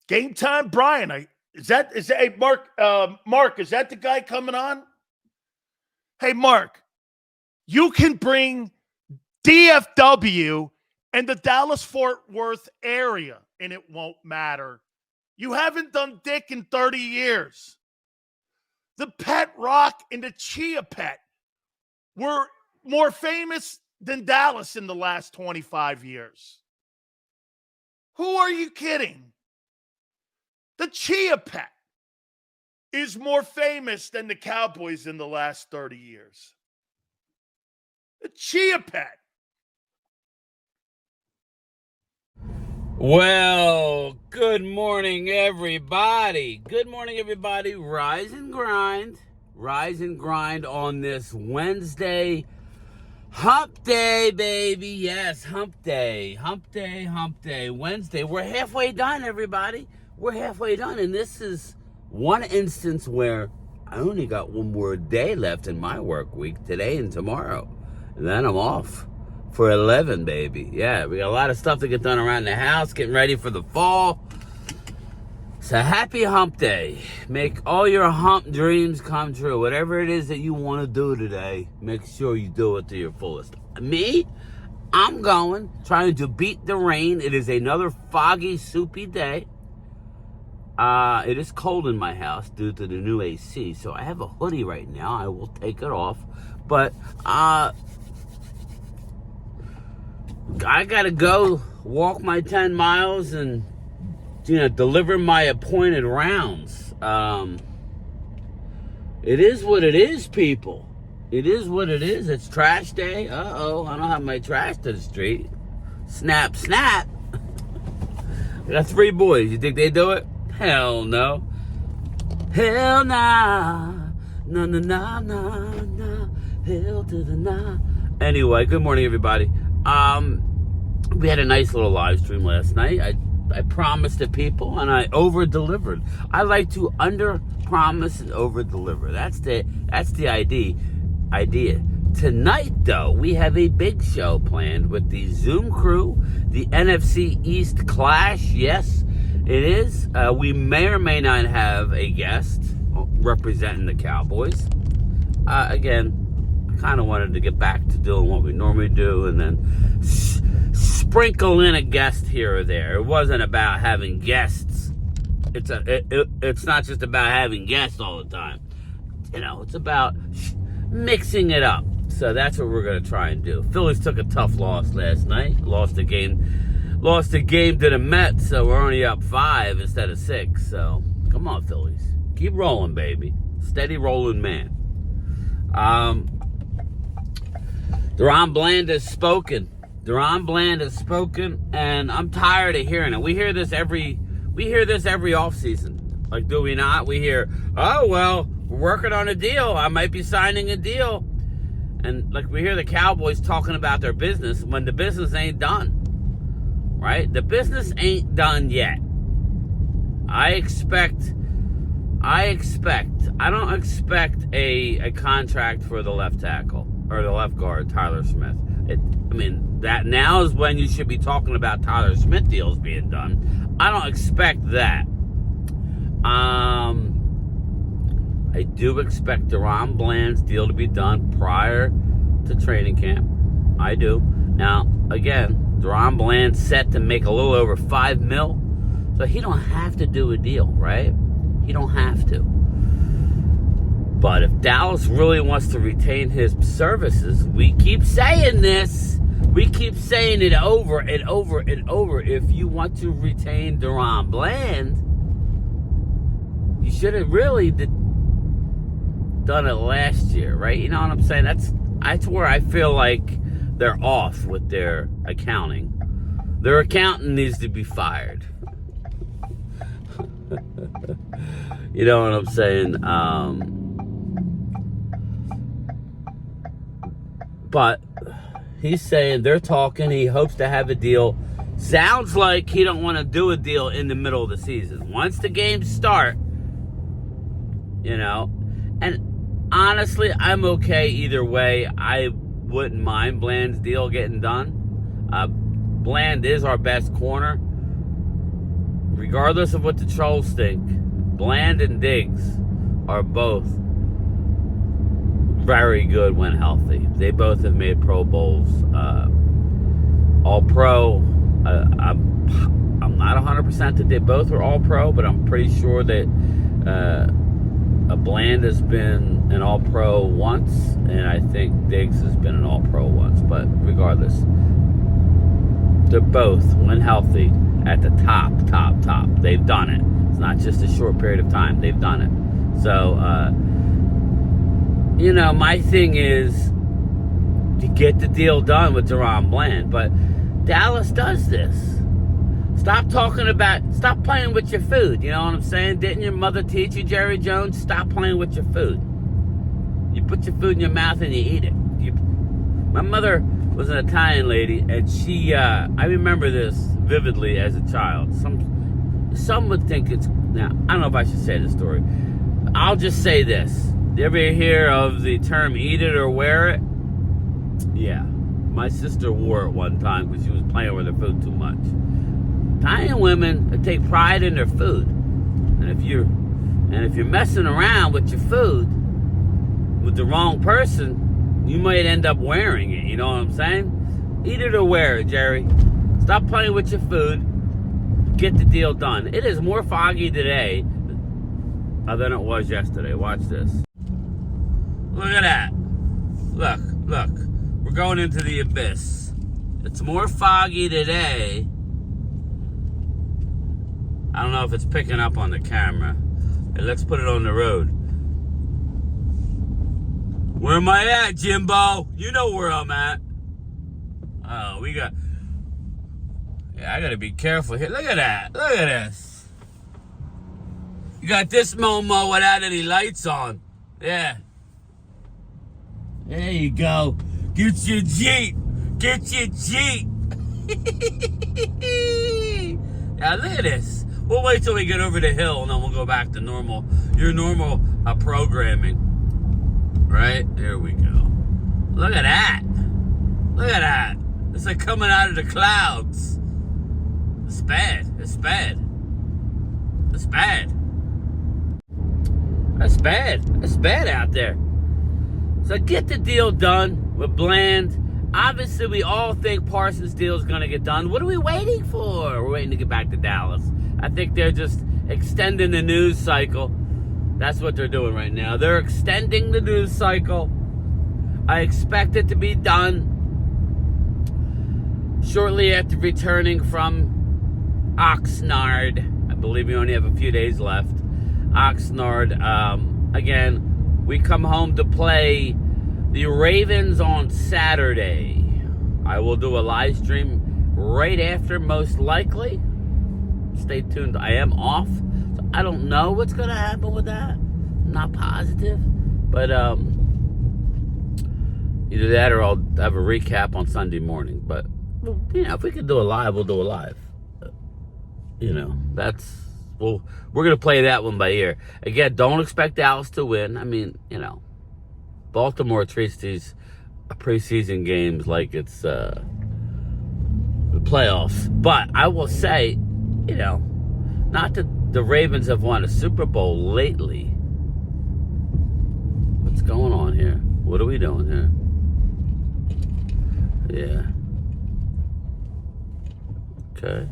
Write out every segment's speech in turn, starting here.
Game time, Brian. Hey, Mark, is that the guy coming on? Hey, Mark, you can bring DFW and the Dallas-Fort Worth area, and it won't matter. You haven't done dick in 30 years. The Pet Rock and the Chia Pet were more famous than Dallas in the last 25 years. Who are you kidding? The Chia Pet is more famous than the Cowboys in the last 30 years. The Chia Pet. Well, good morning, everybody. Good morning, everybody. Rise and grind. Rise and grind on this Wednesday. Hump day, baby. Yes, hump day. Hump day, hump day. Wednesday. We're halfway done, everybody. We're halfway done. And this is one instance where I only got one more day left in my work week, today and tomorrow. And then I'm off for 11, baby. Yeah, we got a lot of stuff to get done around the house, getting ready for the fall. So happy hump day. Make all your hump dreams come true. Whatever it is that you want to do today, make sure you do it to your fullest. Me, I'm trying to beat the rain. It is another foggy, soupy day. It is cold in my house due to the new AC, so I have a hoodie right now. I will take it off. But I gotta go walk my 10 miles and, deliver my appointed rounds. It is what it is, people. It is what it is. It's trash day. Uh-oh, I don't have my trash to the street. Snap, snap. I got 3 boys. You think they do it? Hell no. Hell nah. No, no, no, no, no. Hell to the nah. Anyway, good morning, everybody. We had a nice little live stream last night. I promised the people and I over-delivered. I like to under-promise and over-deliver. That's the idea. Tonight, though, we have a big show planned with the Zoom crew, the NFC East Clash. Yes, it is. We may or may not have a guest representing the Cowboys. Again, kind of wanted to get back to doing what we normally do and then sprinkle in a guest here or there. It wasn't about having guests. It's not just about having guests all the time. It's about mixing it up. So that's what we're going to try and do. Phillies took a tough loss last night. Lost the game to the Mets, so we're only up 5 instead of 6. So come on, Phillies. Keep rolling, baby. Steady rolling, man. Deron Bland has spoken. And I'm tired of hearing it. We hear this every offseason. Like, do we not? We hear, oh, well, we're working on a deal. I might be signing a deal. And, we hear the Cowboys talking about their business when the business ain't done. Right? The business ain't done yet. I don't expect a contract for the left tackle or the left guard, Tyler Smith. That now is when you should be talking about Tyler Smith deals being done. I don't expect that. I do expect Deron Bland's deal to be done prior to training camp. I do. Now, again, Deron Bland's set to make a little over $5 million, so he don't have to do a deal, right? He don't have to. But if Dallas really wants to retain his services, we keep saying this. We keep saying it over and over and over. If you want to retain Deron Bland, you should have really done it last year, right? You know what I'm saying? That's where I feel like they're off with their accounting. Their accountant needs to be fired. You know what I'm saying? But he's saying they're talking. He hopes to have a deal. Sounds like he don't want to do a deal in the middle of the season. Once the games start, And honestly, I'm okay either way. I wouldn't mind Bland's deal getting done. Bland is our best corner. regardless of what the trolls think, Bland and Diggs are both very good when healthy. They both have made Pro Bowls. All Pro. I'm not 100% that they both are All Pro, but I'm pretty sure that Bland has been an All Pro once, and I think Diggs has been an All Pro once. But regardless, they're both, when healthy, at the top. They've done it. It's not just a short period of time. They've done it. So, my thing is to get the deal done with Deron Bland. But Dallas does this. Stop playing with your food. You know what I'm saying? Didn't your mother teach you, Jerry Jones? Stop playing with your food. You put your food in your mouth and you eat it. My mother was an Italian lady, and she, I remember this vividly as a child. Some would think now, I don't know if I should say this story. I'll just say this. You ever hear of the term eat it or wear it? Yeah. My sister wore it one time because she was playing with her food too much. Italian women take pride in their food. And if you're messing around with your food with the wrong person, you might end up wearing it. You know what I'm saying? Eat it or wear it, Jerry. Stop playing with your food. Get the deal done. It is more foggy today than it was yesterday. Watch this. Look at that. Look. We're going into the abyss. It's more foggy today. I don't know if it's picking up on the camera. Hey, let's put it on the road. Where am I at, Jimbo? You know where I'm at. Oh, I gotta be careful here. Look at that. Look at this. You got this Momo without any lights on. Yeah. There you go. Get your Jeep. Now look at this. We'll wait till we get over the hill and then we'll go back to your normal programming. Right? There we go. Look at that. It's like coming out of the clouds. It's bad. That's bad out there. So get the deal done with Bland. Obviously, we all think Parsons' deal is going to get done. What are we waiting for? We're waiting to get back to Dallas. I think they're just extending the news cycle. That's what they're doing right now. They're extending the news cycle. I expect it to be done shortly after returning from Oxnard. I believe we only have a few days left. Oxnard. Again, we come home to play the Ravens on Saturday. I will do a live stream right after, most likely. Stay tuned. I am off. So I don't know what's going to happen with that. I'm not positive. But either that or I'll have a recap on Sunday morning. But, if we can do a live, we'll do a live. We're going to play that one by ear. Again, don't expect Dallas to win. I mean, Baltimore treats these preseason games like it's the playoffs. But I will say, not that the Ravens have won a Super Bowl lately. What's going on here? What are we doing here? Yeah. Okay.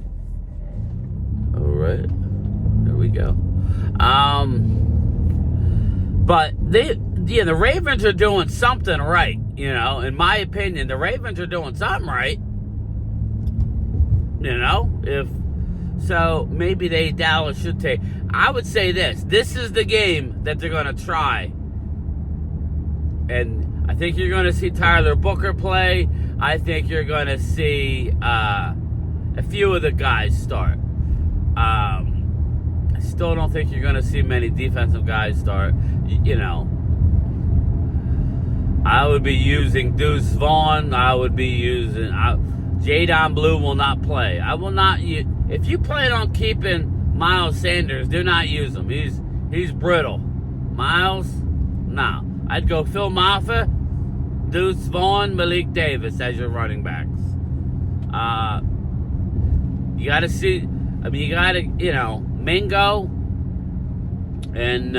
All right. There we go. But the Ravens are doing something right. In my opinion, the Ravens are doing something right. So maybe Dallas should take. I would say this. This is the game that they're going to try. And I think you're going to see Tyler Booker play. I think you're going to see a few of the guys start. I still don't think you're going to see many defensive guys start. I would be using Deuce Vaughn. I would be using... Jadon Blue will not play. I will not use... If you plan on keeping Miles Sanders, do not use him. He's brittle. Miles? No. I'd go Phil Maffa, Deuce Vaughn, Malik Davis as your running backs. You got to see... I mean, you gotta, Mingo and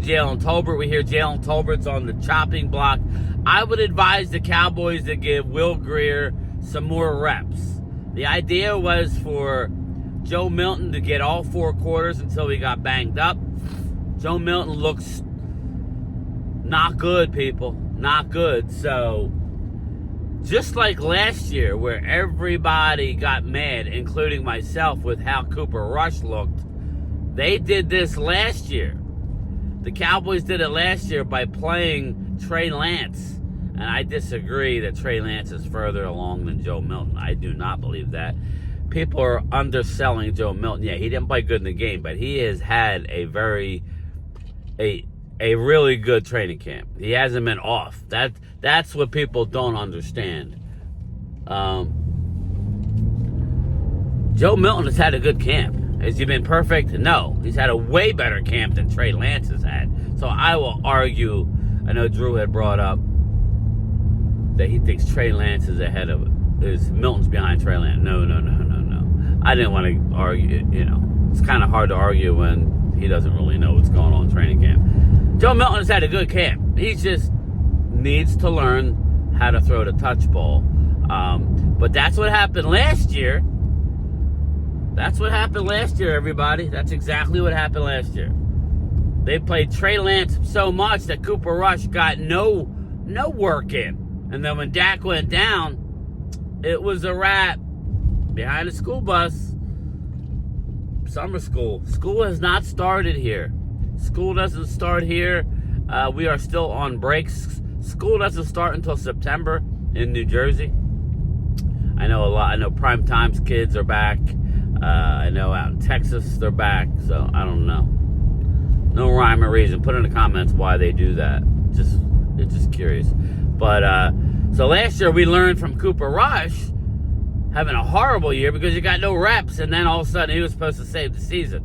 Jalen Tolbert. We hear Jalen Tolbert's on the chopping block. I would advise the Cowboys to give Will Grier some more reps. The idea was for Joe Milton to get all 4 quarters until he got banged up. Joe Milton looks not good, people. Not good. So, just like last year, where everybody got mad, including myself, with how Cooper Rush looked, they did this last year. The Cowboys did it last year by playing Trey Lance. And I disagree that Trey Lance is further along than Joe Milton. I do not believe that. People are underselling Joe Milton. Yeah, he didn't play good in the game, but he has had a really good training camp. He hasn't been off. That's what people don't understand. Joe Milton has had a good camp. Has he been perfect? No. He's had a way better camp than Trey Lance has had. So I will argue, I know Drew had brought up that he thinks Trey Lance is Milton's behind Trey Lance. No. I didn't want to argue, It's kind of hard to argue when he doesn't really know what's going on in training camp. Joe Milton has had a good camp. He just needs to learn how to throw the touch ball. But that's what happened last year. That's what happened last year, everybody. That's exactly what happened last year. They played Trey Lance so much that Cooper Rush got no work in. And then when Dak went down, it was a wrap. Behind the school bus. Summer school. School has not started here. School doesn't start here. We are still on breaks. School doesn't start until September in New Jersey. I know a lot. I know Prime Time's kids are back. I know out in Texas they're back. So I don't know. No rhyme or reason. Put in the comments why they do that. It's just curious. But so last year we learned from Cooper Rush having a horrible year because he got no reps, and then all of a sudden he was supposed to save the season.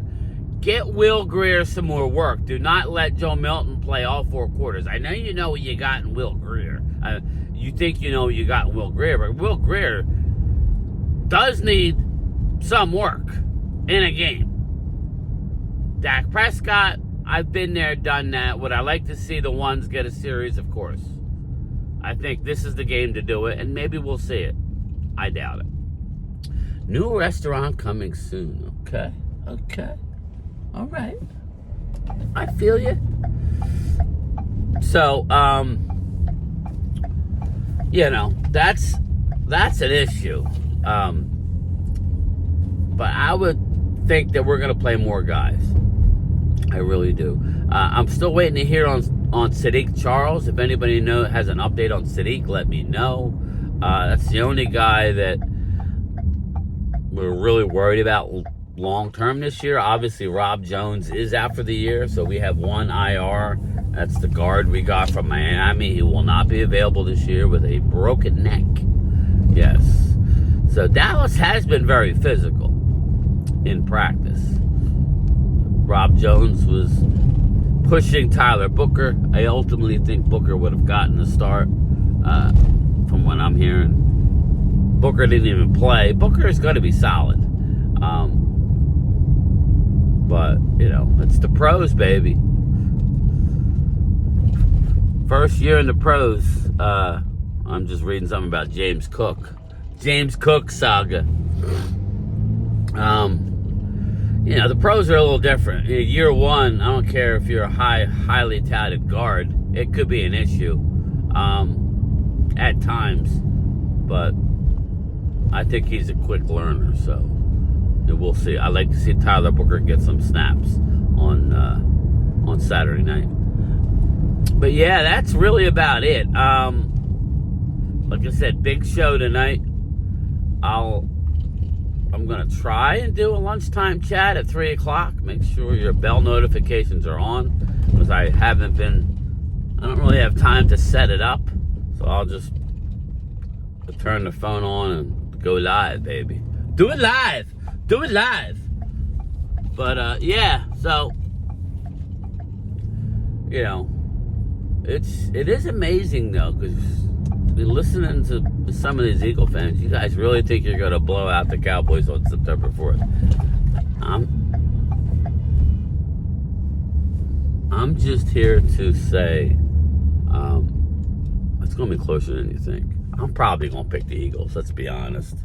Get Will Grier some more work. Do not let Joe Milton play all 4 quarters. I know you know what you got in Will Grier. You think you know what you got in Will Grier, but Will Grier does need some work in a game. Dak Prescott, I've been there, done that. Would I like to see the ones get a series? Of course. I think this is the game to do it, and maybe we'll see it. I doubt it. New restaurant coming soon. Okay. All right. I feel you. So, that's an issue. But I would think that we're going to play more guys. I really do. I'm still waiting to hear on Sadiq Charles. If anybody has an update on Sadiq, let me know. That's the only guy that we're really worried about long term this year. Obviously, Rob Jones is out for the year, so we have one IR. That's the guard we got from Miami. He will not be available this year with a broken neck. Yes. So Dallas has been very physical in practice. Rob Jones was pushing Tyler Booker. I ultimately think Booker would have gotten the start from what I'm hearing. Booker didn't even play. Booker is going to be solid. But, it's the pros, baby. First year in the pros. I'm just reading something about James Cook. James Cook saga. The pros are a little different. Year one, I don't care if you're a highly touted guard. It could be an issue at times. But I think he's a quick learner, so we'll see. I'd like to see Tyler Booker get some snaps on Saturday night. But yeah, that's really about it. Like I said, big show tonight. I'm gonna try and do a lunchtime chat at 3 o'clock. Make sure your bell notifications are on, because I don't really have time to set it up. So I'll just turn the phone on and go live, baby. Do it live. But yeah, so it is amazing though, because listening to some of these Eagle fans, you guys really think you're going to blow out the Cowboys on September 4th? I'm just here to say it's going to be closer than you think. I'm probably going to pick the Eagles, let's be honest.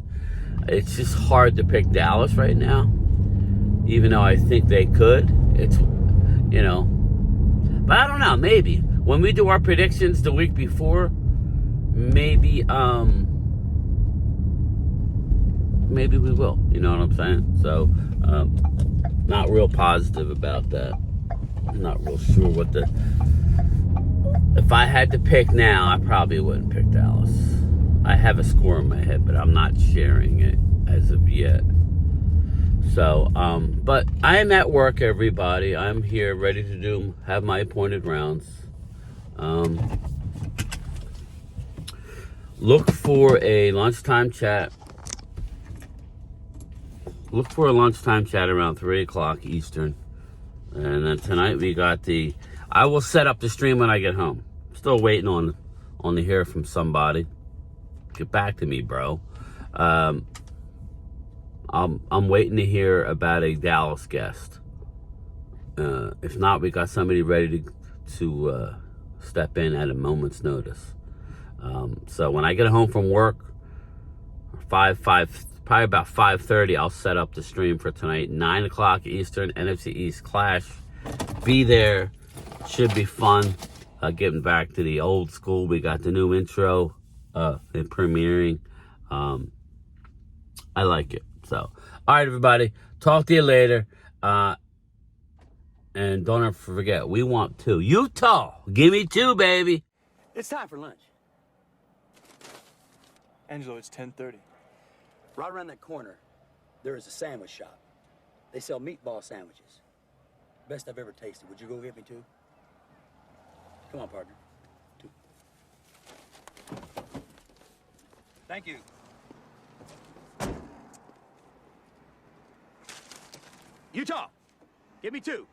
It's just hard to pick Dallas right now, even though I think they could. It's, but I don't know, maybe. When we do our predictions the week before, maybe we will. You know what I'm saying? So, not real positive about that. I'm not real sure what if I had to pick now, I probably wouldn't pick Dallas. I have a score in my head, but I'm not sharing it as of yet. So, but I am at work, everybody. I'm here ready to have my appointed rounds. Look for a lunchtime chat. Look for a lunchtime chat around 3 o'clock Eastern. And then tonight we got I will set up the stream when I get home. Still waiting on to hear from somebody. Get back to me, bro. I'm waiting to hear about a Dallas guest. If not, we got somebody ready to step in at a moment's notice. So when I get home from work, probably about 5:30, I'll set up the stream for tonight. 9 o'clock Eastern, NFC East Clash. Be there. Should be fun. Getting back to the old school. We got the new intro and premiering. I like it. So, all right, everybody. Talk to you later. And don't ever forget, we want 2. Utah, give me 2, baby. It's time for lunch. Angelo, it's 10:30. Right around that corner, there is a sandwich shop. They sell meatball sandwiches. Best I've ever tasted. Would you go get me 2? Come on, partner. 2. Thank you. Utah, give me 2.